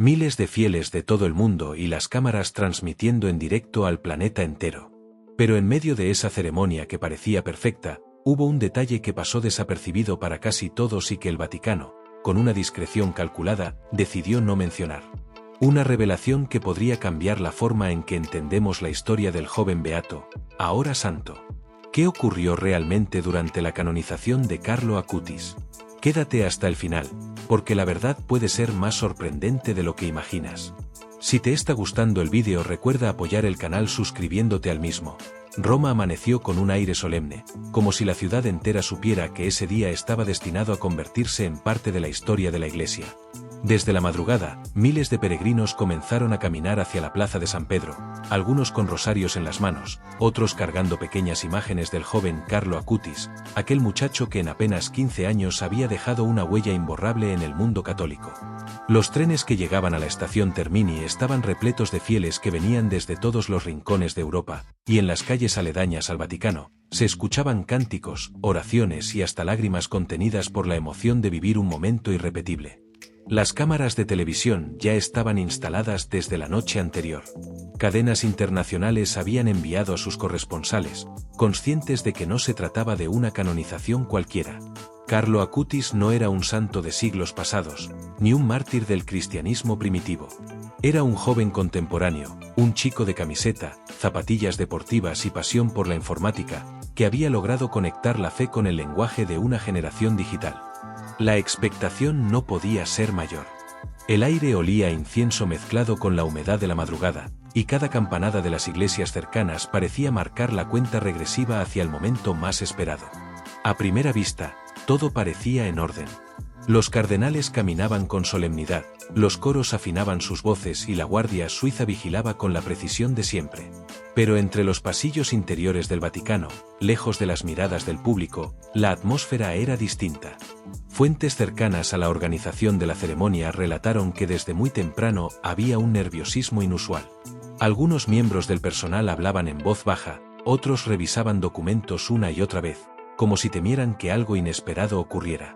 Miles de fieles de todo el mundo y las cámaras transmitiendo en directo al planeta entero. Pero en medio de esa ceremonia que parecía perfecta, hubo un detalle que pasó desapercibido para casi todos y que el Vaticano, con una discreción calculada, decidió no mencionar. Una revelación que podría cambiar la forma en que entendemos la historia del joven beato, ahora santo. ¿Qué ocurrió realmente durante la canonización de Carlo Acutis? Quédate hasta el final, porque la verdad puede ser más sorprendente de lo que imaginas. Si te está gustando el vídeo, recuerda apoyar el canal suscribiéndote al mismo. Roma amaneció con un aire solemne, como si la ciudad entera supiera que ese día estaba destinado a convertirse en parte de la historia de la Iglesia. Desde la madrugada, miles de peregrinos comenzaron a caminar hacia la plaza de San Pedro, algunos con rosarios en las manos, otros cargando pequeñas imágenes del joven Carlo Acutis, aquel muchacho que en apenas 15 años había dejado una huella imborrable en el mundo católico. Los trenes que llegaban a la estación Termini estaban repletos de fieles que venían desde todos los rincones de Europa, y en las calles aledañas al Vaticano, se escuchaban cánticos, oraciones y hasta lágrimas contenidas por la emoción de vivir un momento irrepetible. Las cámaras de televisión ya estaban instaladas desde la noche anterior. Cadenas internacionales habían enviado a sus corresponsales, conscientes de que no se trataba de una canonización cualquiera. Carlo Acutis no era un santo de siglos pasados, ni un mártir del cristianismo primitivo. Era un joven contemporáneo, un chico de camiseta, zapatillas deportivas y pasión por la informática, que había logrado conectar la fe con el lenguaje de una generación digital. La expectación no podía ser mayor. El aire olía a incienso mezclado con la humedad de la madrugada, y cada campanada de las iglesias cercanas parecía marcar la cuenta regresiva hacia el momento más esperado. A primera vista, todo parecía en orden. Los cardenales caminaban con solemnidad, los coros afinaban sus voces y la guardia suiza vigilaba con la precisión de siempre. Pero entre los pasillos interiores del Vaticano, lejos de las miradas del público, la atmósfera era distinta. Fuentes cercanas a la organización de la ceremonia relataron que desde muy temprano había un nerviosismo inusual. Algunos miembros del personal hablaban en voz baja, otros revisaban documentos una y otra vez, como si temieran que algo inesperado ocurriera.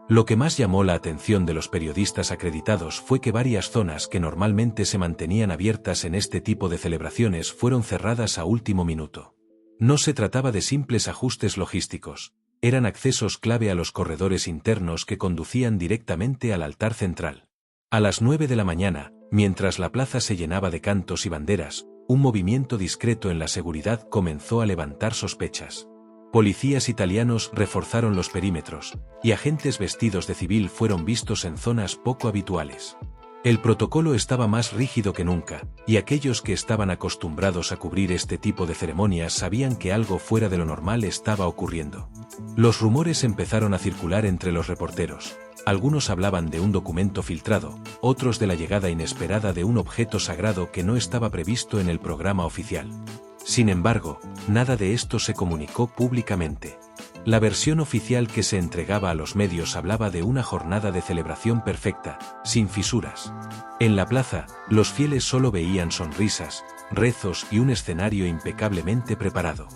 Lo que más llamó la atención de los periodistas acreditados fue que varias zonas que normalmente se mantenían abiertas en este tipo de celebraciones fueron cerradas a último minuto. No se trataba de simples ajustes logísticos, eran accesos clave a los corredores internos que conducían directamente al altar central. A las 9 de la mañana, mientras la plaza se llenaba de cantos y banderas, un movimiento discreto en la seguridad comenzó a levantar sospechas. Policías italianos reforzaron los perímetros, y agentes vestidos de civil fueron vistos en zonas poco habituales. El protocolo estaba más rígido que nunca, y aquellos que estaban acostumbrados a cubrir este tipo de ceremonias sabían que algo fuera de lo normal estaba ocurriendo. Los rumores empezaron a circular entre los reporteros. Algunos hablaban de un documento filtrado, otros de la llegada inesperada de un objeto sagrado que no estaba previsto en el programa oficial. Sin embargo, nada de esto se comunicó públicamente. La versión oficial que se entregaba a los medios hablaba de una jornada de celebración perfecta, sin fisuras. En la plaza, los fieles solo veían sonrisas, rezos y un escenario impecablemente preparado.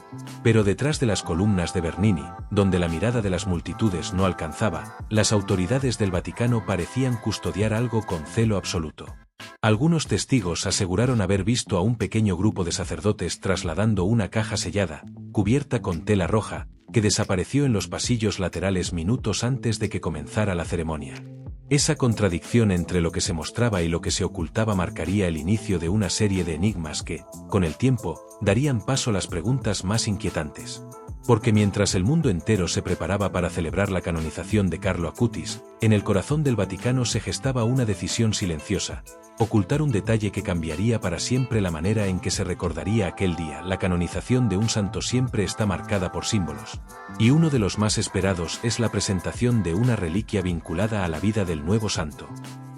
Pero detrás de las columnas de Bernini, donde la mirada de las multitudes no alcanzaba, las autoridades del Vaticano parecían custodiar algo con celo absoluto. Algunos testigos aseguraron haber visto a un pequeño grupo de sacerdotes trasladando una caja sellada, cubierta con tela roja, que desapareció en los pasillos laterales minutos antes de que comenzara la ceremonia. Esa contradicción entre lo que se mostraba y lo que se ocultaba marcaría el inicio de una serie de enigmas que, con el tiempo, darían paso a las preguntas más inquietantes. Porque mientras el mundo entero se preparaba para celebrar la canonización de Carlo Acutis, en el corazón del Vaticano se gestaba una decisión silenciosa: ocultar un detalle que cambiaría para siempre la manera en que se recordaría aquel día. La canonización de un santo siempre está marcada por símbolos, y uno de los más esperados es la presentación de una reliquia vinculada a la vida del nuevo santo.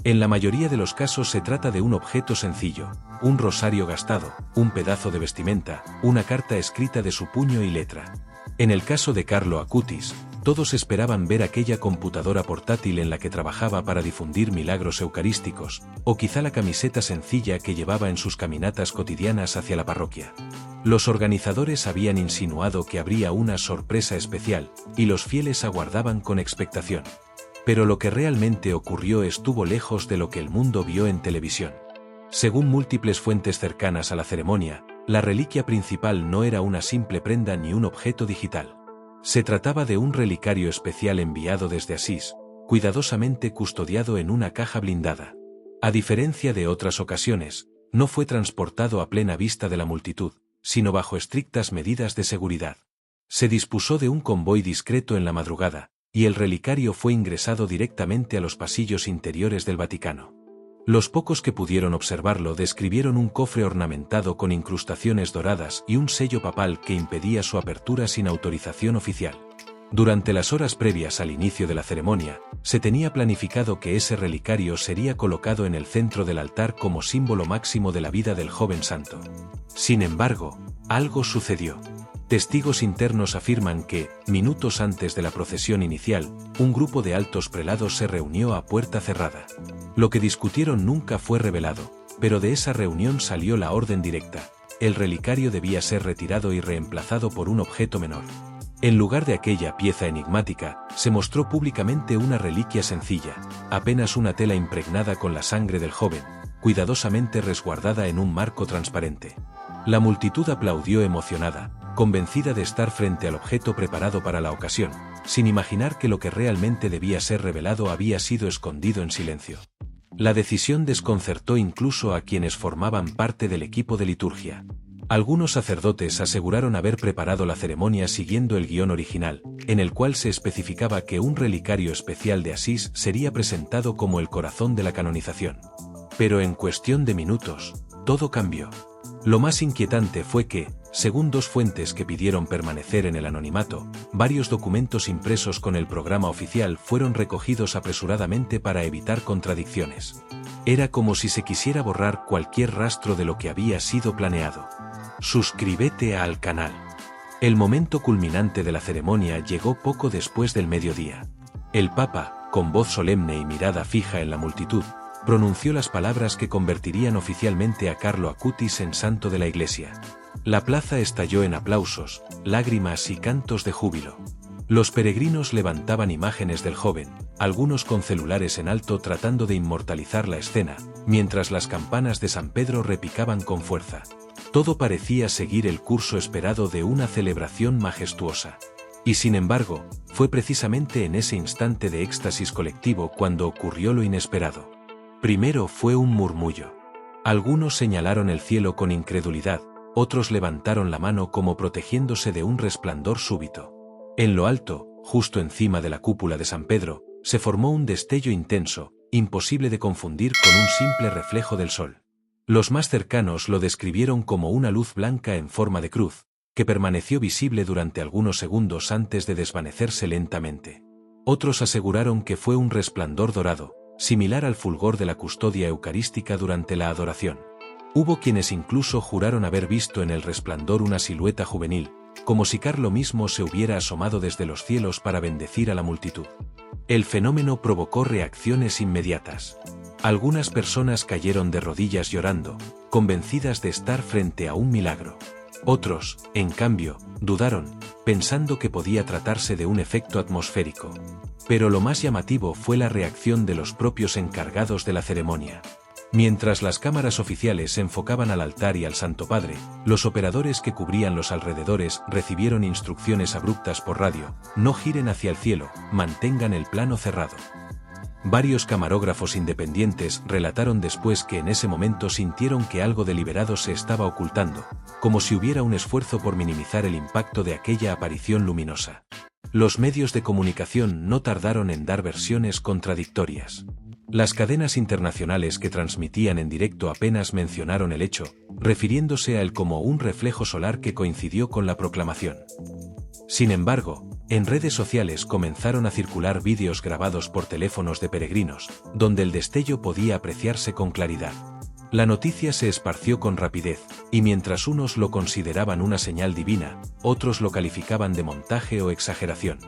En la mayoría de los casos se trata de un objeto sencillo, un rosario gastado, un pedazo de vestimenta, una carta escrita de su puño y letra. En el caso de Carlo Acutis, todos esperaban ver aquella computadora portátil en la que trabajaba para difundir milagros eucarísticos, o quizá la camiseta sencilla que llevaba en sus caminatas cotidianas hacia la parroquia. Los organizadores habían insinuado que habría una sorpresa especial, y los fieles aguardaban con expectación. Pero lo que realmente ocurrió estuvo lejos de lo que el mundo vio en televisión. Según múltiples fuentes cercanas a la ceremonia, la reliquia principal no era una simple prenda ni un objeto digital. Se trataba de un relicario especial enviado desde Asís, cuidadosamente custodiado en una caja blindada. A diferencia de otras ocasiones, no fue transportado a plena vista de la multitud, sino bajo estrictas medidas de seguridad. Se dispuso de un convoy discreto en la madrugada, y el relicario fue ingresado directamente a los pasillos interiores del Vaticano. Los pocos que pudieron observarlo describieron un cofre ornamentado con incrustaciones doradas y un sello papal que impedía su apertura sin autorización oficial. Durante las horas previas al inicio de la ceremonia, se tenía planificado que ese relicario sería colocado en el centro del altar como símbolo máximo de la vida del joven santo. Sin embargo, algo sucedió. Testigos internos afirman que, minutos antes de la procesión inicial, un grupo de altos prelados se reunió a puerta cerrada. Lo que discutieron nunca fue revelado, pero de esa reunión salió la orden directa: el relicario debía ser retirado y reemplazado por un objeto menor. En lugar de aquella pieza enigmática, se mostró públicamente una reliquia sencilla, apenas una tela impregnada con la sangre del joven, cuidadosamente resguardada en un marco transparente. La multitud aplaudió emocionada, convencida de estar frente al objeto preparado para la ocasión, sin imaginar que lo que realmente debía ser revelado había sido escondido en silencio. La decisión desconcertó incluso a quienes formaban parte del equipo de liturgia. Algunos sacerdotes aseguraron haber preparado la ceremonia siguiendo el guión original, en el cual se especificaba que un relicario especial de Asís sería presentado como el corazón de la canonización. Pero en cuestión de minutos, todo cambió. Lo más inquietante fue que, según dos fuentes que pidieron permanecer en el anonimato, varios documentos impresos con el programa oficial fueron recogidos apresuradamente para evitar contradicciones. Era como si se quisiera borrar cualquier rastro de lo que había sido planeado. Suscríbete al canal. El momento culminante de la ceremonia llegó poco después del mediodía. El Papa, con voz solemne y mirada fija en la multitud, pronunció las palabras que convertirían oficialmente a Carlo Acutis en santo de la Iglesia. La plaza estalló en aplausos, lágrimas y cantos de júbilo. Los peregrinos levantaban imágenes del joven, algunos con celulares en alto tratando de inmortalizar la escena, mientras las campanas de San Pedro repicaban con fuerza. Todo parecía seguir el curso esperado de una celebración majestuosa. Y sin embargo, fue precisamente en ese instante de éxtasis colectivo cuando ocurrió lo inesperado. Primero fue un murmullo. Algunos señalaron el cielo con incredulidad, otros levantaron la mano como protegiéndose de un resplandor súbito. En lo alto, justo encima de la cúpula de San Pedro, se formó un destello intenso, imposible de confundir con un simple reflejo del sol. Los más cercanos lo describieron como una luz blanca en forma de cruz, que permaneció visible durante algunos segundos antes de desvanecerse lentamente. Otros aseguraron que fue un resplandor dorado, similar al fulgor de la custodia eucarística durante la adoración. Hubo quienes incluso juraron haber visto en el resplandor una silueta juvenil, como si Carlo mismo se hubiera asomado desde los cielos para bendecir a la multitud. El fenómeno provocó reacciones inmediatas. Algunas personas cayeron de rodillas llorando, convencidas de estar frente a un milagro. Otros, en cambio, dudaron, pensando que podía tratarse de un efecto atmosférico. Pero lo más llamativo fue la reacción de los propios encargados de la ceremonia. Mientras las cámaras oficiales se enfocaban al altar y al Santo Padre, los operadores que cubrían los alrededores recibieron instrucciones abruptas por radio: no giren hacia el cielo, mantengan el plano cerrado. Varios camarógrafos independientes relataron después que en ese momento sintieron que algo deliberado se estaba ocultando, como si hubiera un esfuerzo por minimizar el impacto de aquella aparición luminosa. Los medios de comunicación no tardaron en dar versiones contradictorias. Las cadenas internacionales que transmitían en directo apenas mencionaron el hecho, refiriéndose a él como un reflejo solar que coincidió con la proclamación. Sin embargo, en redes sociales comenzaron a circular vídeos grabados por teléfonos de peregrinos, donde el destello podía apreciarse con claridad. La noticia se esparció con rapidez, y mientras unos lo consideraban una señal divina, otros lo calificaban de montaje o exageración.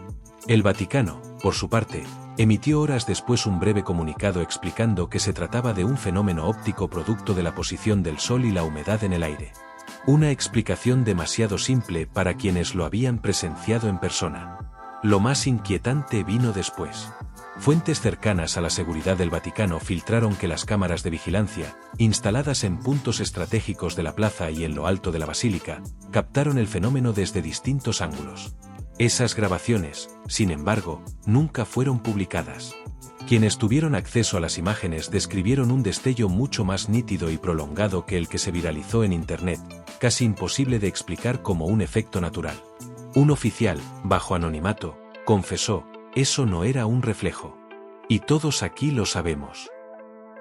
El Vaticano, por su parte, emitió horas después un breve comunicado explicando que se trataba de un fenómeno óptico producto de la posición del Sol y la humedad en el aire. Una explicación demasiado simple para quienes lo habían presenciado en persona. Lo más inquietante vino después. Fuentes cercanas a la seguridad del Vaticano filtraron que las cámaras de vigilancia, instaladas en puntos estratégicos de la plaza y en lo alto de la basílica, captaron el fenómeno desde distintos ángulos. Esas grabaciones, sin embargo, nunca fueron publicadas. Quienes tuvieron acceso a las imágenes describieron un destello mucho más nítido y prolongado que el que se viralizó en Internet, casi imposible de explicar como un efecto natural. Un oficial, bajo anonimato, confesó: eso no era un reflejo. Y todos aquí lo sabemos.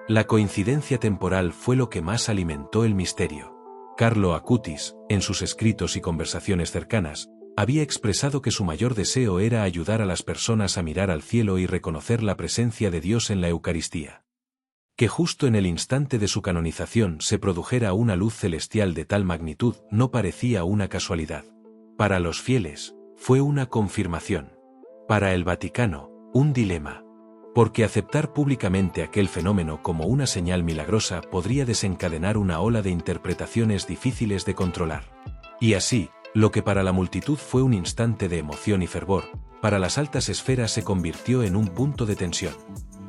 La coincidencia temporal fue lo que más alimentó el misterio. Carlo Acutis, en sus escritos y conversaciones cercanas, había expresado que su mayor deseo era ayudar a las personas a mirar al cielo y reconocer la presencia de Dios en la Eucaristía. Que justo en el instante de su canonización se produjera una luz celestial de tal magnitud no parecía una casualidad. Para los fieles, fue una confirmación. Para el Vaticano, un dilema. Porque aceptar públicamente aquel fenómeno como una señal milagrosa podría desencadenar una ola de interpretaciones difíciles de controlar. Y así, lo que para la multitud fue un instante de emoción y fervor, para las altas esferas se convirtió en un punto de tensión.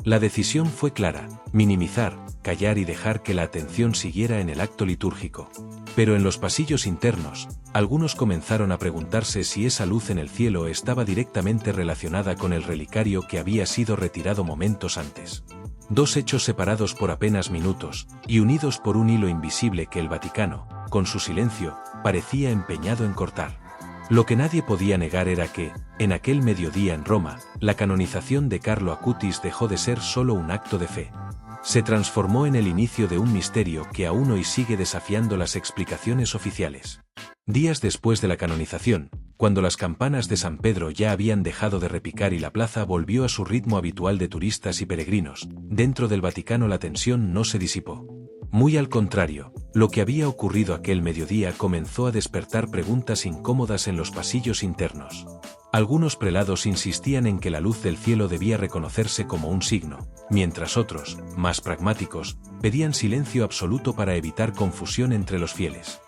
La decisión fue clara: minimizar, callar y dejar que la atención siguiera en el acto litúrgico. Pero en los pasillos internos, algunos comenzaron a preguntarse si esa luz en el cielo estaba directamente relacionada con el relicario que había sido retirado momentos antes. Dos hechos separados por apenas minutos, y unidos por un hilo invisible que el Vaticano, con su silencio, parecía empeñado en cortar. Lo que nadie podía negar era que, en aquel mediodía en Roma, la canonización de Carlo Acutis dejó de ser solo un acto de fe. Se transformó en el inicio de un misterio que aún hoy sigue desafiando las explicaciones oficiales. Días después de la canonización, cuando las campanas de San Pedro ya habían dejado de repicar y la plaza volvió a su ritmo habitual de turistas y peregrinos, dentro del Vaticano la tensión no se disipó. Muy al contrario, lo que había ocurrido aquel mediodía comenzó a despertar preguntas incómodas en los pasillos internos. Algunos prelados insistían en que la luz del cielo debía reconocerse como un signo, mientras otros, más pragmáticos, pedían silencio absoluto para evitar confusión entre los fieles.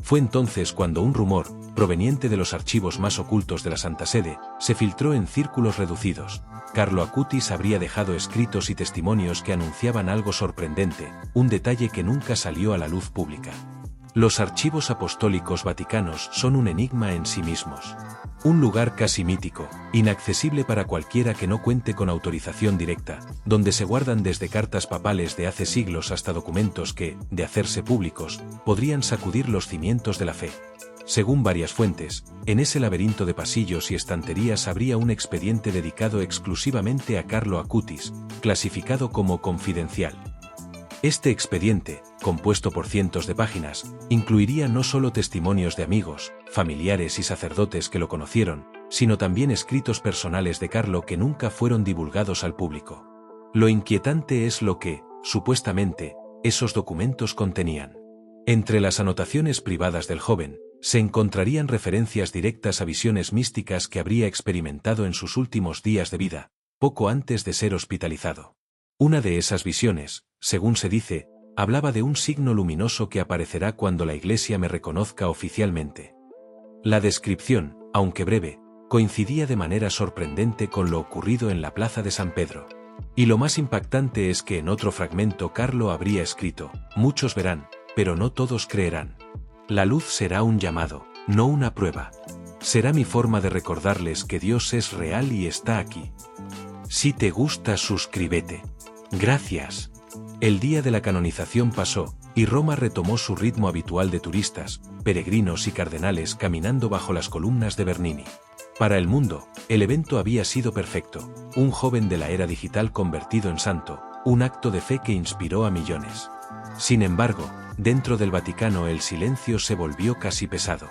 Fue entonces cuando un rumor, proveniente de los archivos más ocultos de la Santa Sede, se filtró en círculos reducidos. Carlo Acutis habría dejado escritos y testimonios que anunciaban algo sorprendente, un detalle que nunca salió a la luz pública. Los archivos apostólicos vaticanos son un enigma en sí mismos. Un lugar casi mítico, inaccesible para cualquiera que no cuente con autorización directa, donde se guardan desde cartas papales de hace siglos hasta documentos que, de hacerse públicos, podrían sacudir los cimientos de la fe. Según varias fuentes, en ese laberinto de pasillos y estanterías habría un expediente dedicado exclusivamente a Carlo Acutis, clasificado como confidencial. Este expediente, compuesto por cientos de páginas, incluiría no solo testimonios de amigos, familiares y sacerdotes que lo conocieron, sino también escritos personales de Carlo que nunca fueron divulgados al público. Lo inquietante es lo que, supuestamente, esos documentos contenían. Entre las anotaciones privadas del joven, se encontrarían referencias directas a visiones místicas que habría experimentado en sus últimos días de vida, poco antes de ser hospitalizado. Una de esas visiones, según se dice, hablaba de un signo luminoso que aparecerá cuando la Iglesia me reconozca oficialmente. La descripción, aunque breve, coincidía de manera sorprendente con lo ocurrido en la plaza de San Pedro. Y lo más impactante es que en otro fragmento Carlo habría escrito: muchos verán, pero no todos creerán. La luz será un llamado, no una prueba. Será mi forma de recordarles que Dios es real y está aquí. Si te gusta, suscríbete. Gracias. El día de la canonización pasó, y Roma retomó su ritmo habitual de turistas, peregrinos y cardenales caminando bajo las columnas de Bernini. Para el mundo, el evento había sido perfecto: un joven de la era digital convertido en santo, un acto de fe que inspiró a millones. Sin embargo, dentro del Vaticano el silencio se volvió casi pesado.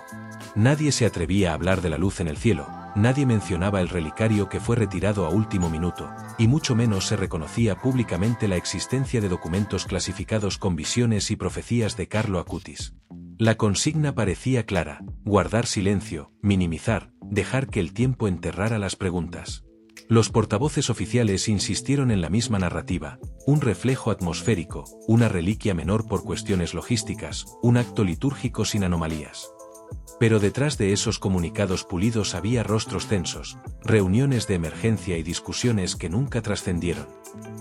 Nadie se atrevía a hablar de la luz en el cielo, nadie mencionaba el relicario que fue retirado a último minuto, y mucho menos se reconocía públicamente la existencia de documentos clasificados con visiones y profecías de Carlo Acutis. La consigna parecía clara: guardar silencio, minimizar, dejar que el tiempo enterrara las preguntas. Los portavoces oficiales insistieron en la misma narrativa: un reflejo atmosférico, una reliquia menor por cuestiones logísticas, un acto litúrgico sin anomalías. Pero detrás de esos comunicados pulidos había rostros tensos, reuniones de emergencia y discusiones que nunca trascendieron.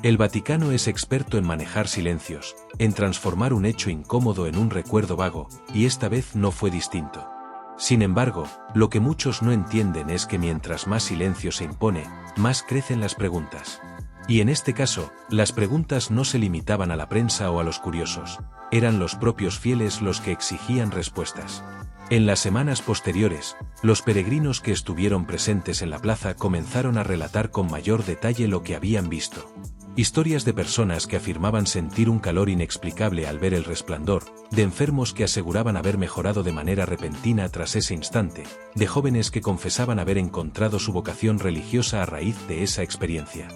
El Vaticano es experto en manejar silencios, en transformar un hecho incómodo en un recuerdo vago, y esta vez no fue distinto. Sin embargo, lo que muchos no entienden es que mientras más silencio se impone, más crecen las preguntas. Y en este caso, las preguntas no se limitaban a la prensa o a los curiosos, eran los propios fieles los que exigían respuestas. En las semanas posteriores, los peregrinos que estuvieron presentes en la plaza comenzaron a relatar con mayor detalle lo que habían visto. Historias de personas que afirmaban sentir un calor inexplicable al ver el resplandor, de enfermos que aseguraban haber mejorado de manera repentina tras ese instante, de jóvenes que confesaban haber encontrado su vocación religiosa a raíz de esa experiencia.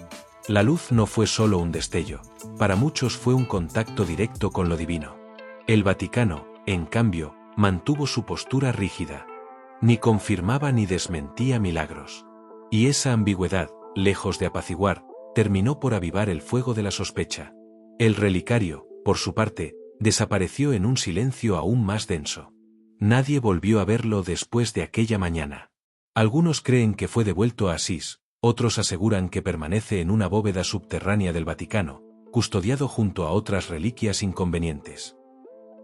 La luz no fue solo un destello, para muchos fue un contacto directo con lo divino. El Vaticano, en cambio, mantuvo su postura rígida. Ni confirmaba ni desmentía milagros. Y esa ambigüedad, lejos de apaciguar, terminó por avivar el fuego de la sospecha. El relicario, por su parte, desapareció en un silencio aún más denso. Nadie volvió a verlo después de aquella mañana. Algunos creen que fue devuelto a Asís, otros aseguran que permanece en una bóveda subterránea del Vaticano, custodiado junto a otras reliquias inconvenientes.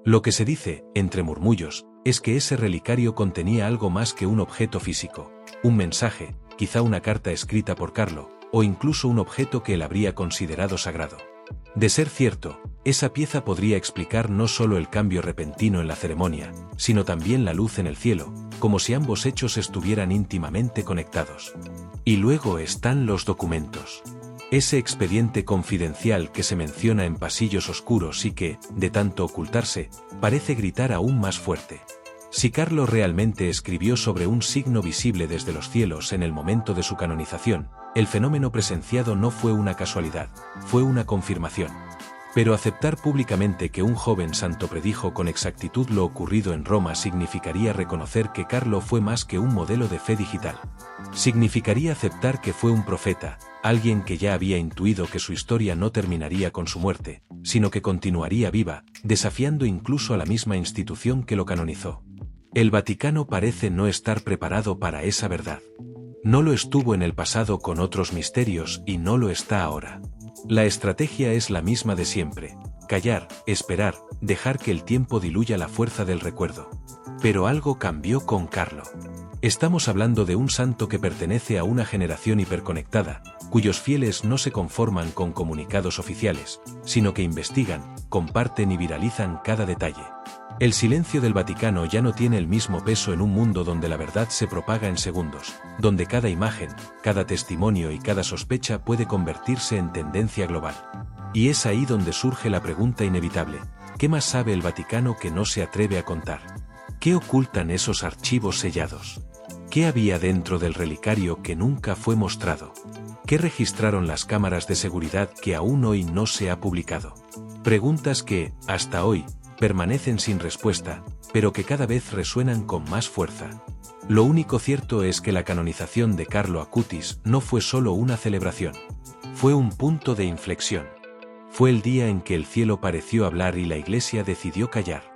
Lo que se dice, entre murmullos, es que ese relicario contenía algo más que un objeto físico, un mensaje, quizá una carta escrita por Carlo, o incluso un objeto que él habría considerado sagrado. De ser cierto, esa pieza podría explicar no solo el cambio repentino en la ceremonia, sino también la luz en el cielo, como si ambos hechos estuvieran íntimamente conectados. Y luego están los documentos. Ese expediente confidencial que se menciona en pasillos oscuros y que, de tanto ocultarse, parece gritar aún más fuerte. Si Carlo realmente escribió sobre un signo visible desde los cielos en el momento de su canonización, el fenómeno presenciado no fue una casualidad, fue una confirmación. Pero aceptar públicamente que un joven santo predijo con exactitud lo ocurrido en Roma significaría reconocer que Carlo fue más que un modelo de fe digital. Significaría aceptar que fue un profeta, alguien que ya había intuido que su historia no terminaría con su muerte, sino que continuaría viva, desafiando incluso a la misma institución que lo canonizó. El Vaticano parece no estar preparado para esa verdad. No lo estuvo en el pasado con otros misterios y no lo está ahora. La estrategia es la misma de siempre: callar, esperar, dejar que el tiempo diluya la fuerza del recuerdo. Pero algo cambió con Carlo. Estamos hablando de un santo que pertenece a una generación hiperconectada, cuyos fieles no se conforman con comunicados oficiales, sino que investigan, comparten y viralizan cada detalle. El silencio del Vaticano ya no tiene el mismo peso en un mundo donde la verdad se propaga en segundos, donde cada imagen, cada testimonio y cada sospecha puede convertirse en tendencia global. Y es ahí donde surge la pregunta inevitable: ¿qué más sabe el Vaticano que no se atreve a contar? ¿Qué ocultan esos archivos sellados? ¿Qué había dentro del relicario que nunca fue mostrado? ¿Qué registraron las cámaras de seguridad que aún hoy no se ha publicado? Preguntas que, hasta hoy, permanecen sin respuesta, pero que cada vez resuenan con más fuerza. Lo único cierto es que la canonización de Carlo Acutis no fue solo una celebración. Fue un punto de inflexión. Fue el día en que el cielo pareció hablar y la Iglesia decidió callar.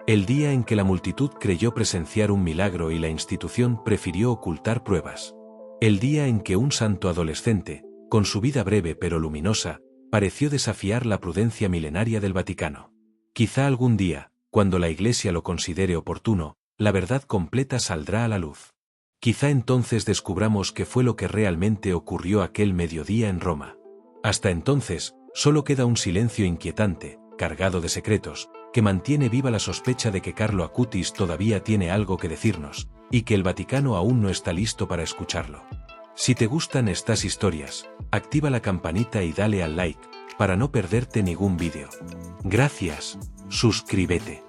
El día en que la multitud creyó presenciar un milagro y la institución prefirió ocultar pruebas. El día en que un santo adolescente, con su vida breve pero luminosa, pareció desafiar la prudencia milenaria del Vaticano. Quizá algún día, cuando la Iglesia lo considere oportuno, la verdad completa saldrá a la luz. Quizá entonces descubramos qué fue lo que realmente ocurrió aquel mediodía en Roma. Hasta entonces, solo queda un silencio inquietante, cargado de secretos, que mantiene viva la sospecha de que Carlo Acutis todavía tiene algo que decirnos, y que el Vaticano aún no está listo para escucharlo. Si te gustan estas historias, activa la campanita y dale al like, para no perderte ningún vídeo. Gracias, suscríbete.